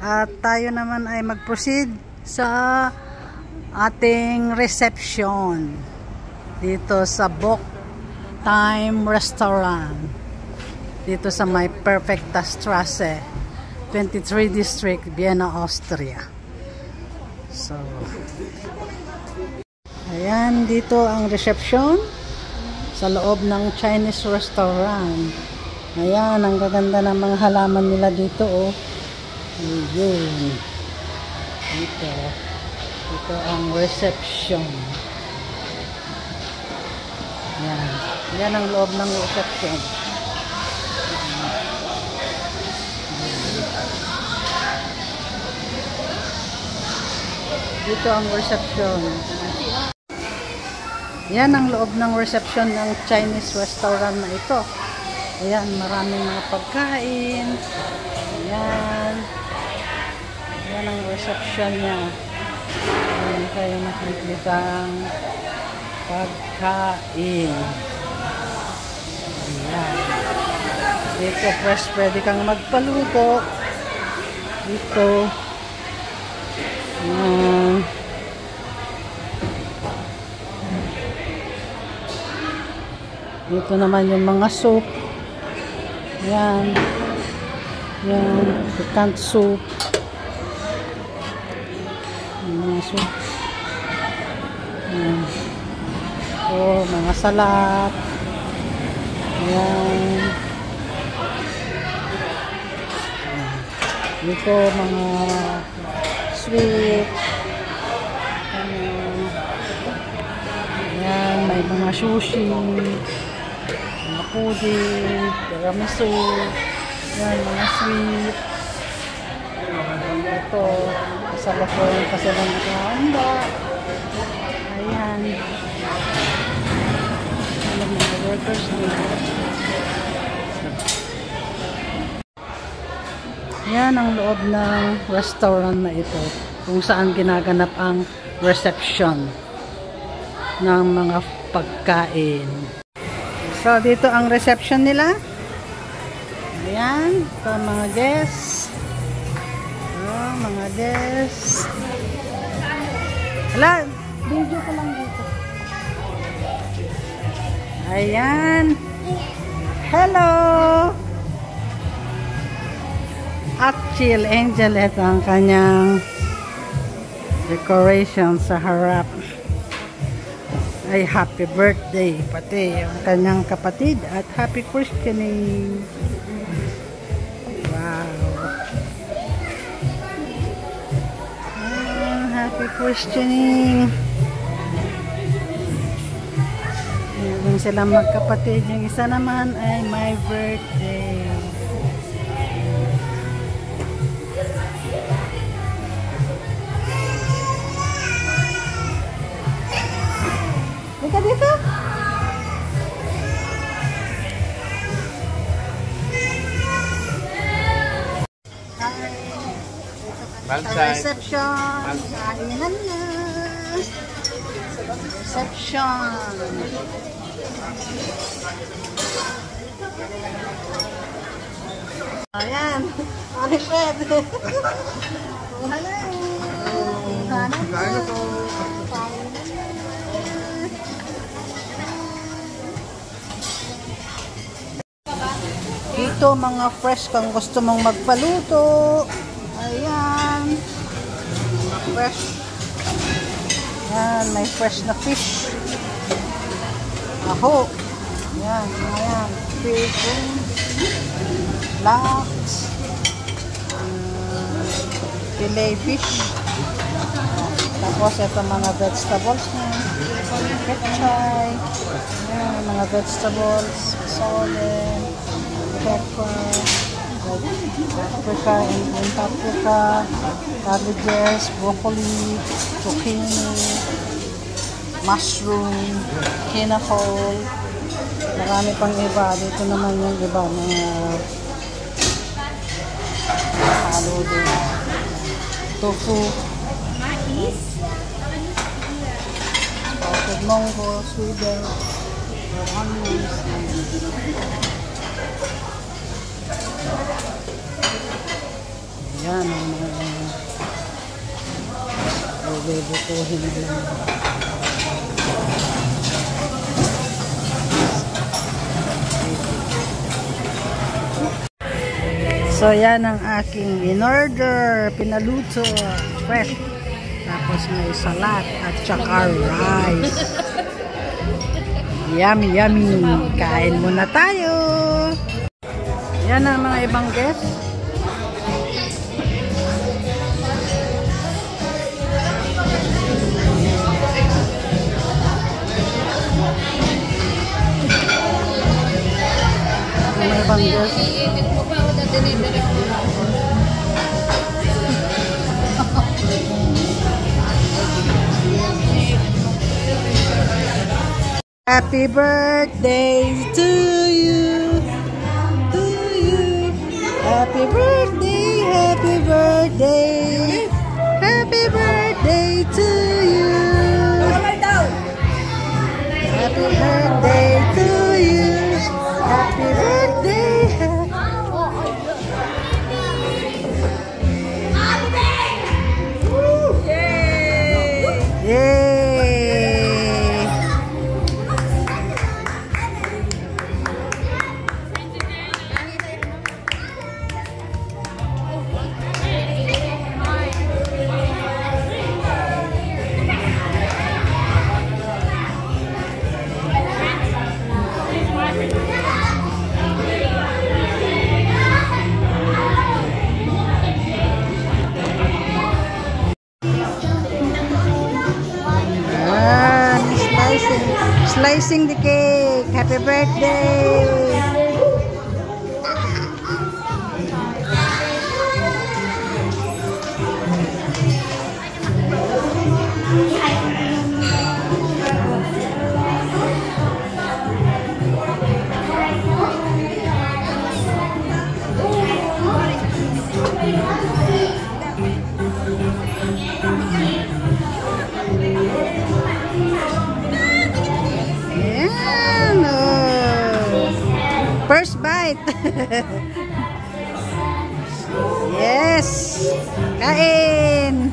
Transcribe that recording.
At tayo naman ay mag-proceed sa ating reception dito sa Book Time Restaurant dito sa may Perfecta Strasse 23 District, Vienna, Austria. So ayan, dito ang reception sa loob ng Chinese restaurant. Ayan, ang gaganda ng mga halaman nila dito, oh. Ayun. Ito ang reception. Yan. Yan ang loob ng reception. Dito ang reception. Yan ang loob ng reception ng Chinese restaurant na ito. Ayan, maraming mga pagkain. Ayan. Yan ang reception niya. Ayan kayo nakikita ang pagkain. Ayan. Dito fresh, pwede kang magpaluto. Dito. Ayan. Dito naman yung mga soup. Ayan. Ayan. Piquant soup. Mga soup. Ayan. So, mga salad. Ayan. Dito mga sweet. Ayan. May mga sushi. Mga pudding. Tiramisu. Ayan. Mga sweet. Ito. Sa lakoy kasi lang nakahanda. Ayan. Ano mga workers dito. Yan ang loob ng restaurant na ito. Kung saan ginaganap ang reception ng mga pagkain. So, dito ang reception nila. Ayan. Ito mga guests. Mga guests. Hala, video ko lang dito. Ayan. Hello! At Chill Angel, ito ang kanyang decoration sa harap. Ay, happy birthday. Pati ang kanyang kapatid at happy christening. Happy questioning. Meron silang magkapatid. Yung isa naman ay my birthday. Dito dito. Reception. Kainan na. Reception. Ayan. Ano Fred? Hello. Hello. Dito mga fresh kung gusto mong magpaluto. Ayan. Fresh. Ayan, may fresh na fish. Aho. Ayan, ayan. Fish. Laks. Filet fish. Tapos ito mga vegetables na. Ketchay. Ayan, mga vegetables. Solid. Pepper. Paprika and paprika, cabbages, broccoli, zucchini, mushroom, kinakol, marami pang iba. Dito naman yung iba mga halo din. Tofu, sprouted mango, sweden, onions, Yan ang mga bubutuhin na lang. So yan ang aking in-order, pinaluto, fresh. Tapos may salat at saka rice. Yummy, yummy. Kain muna tayo. Yan ang mga ibang guests. Mga ibang guests. Happy birthday to you, to you. Happy birthday, happy birthday, happy birthday to you. Happy birthday to you, happy birthday. Yay! Slicing the cake. Happy birthday. First bite. Yes. Kain.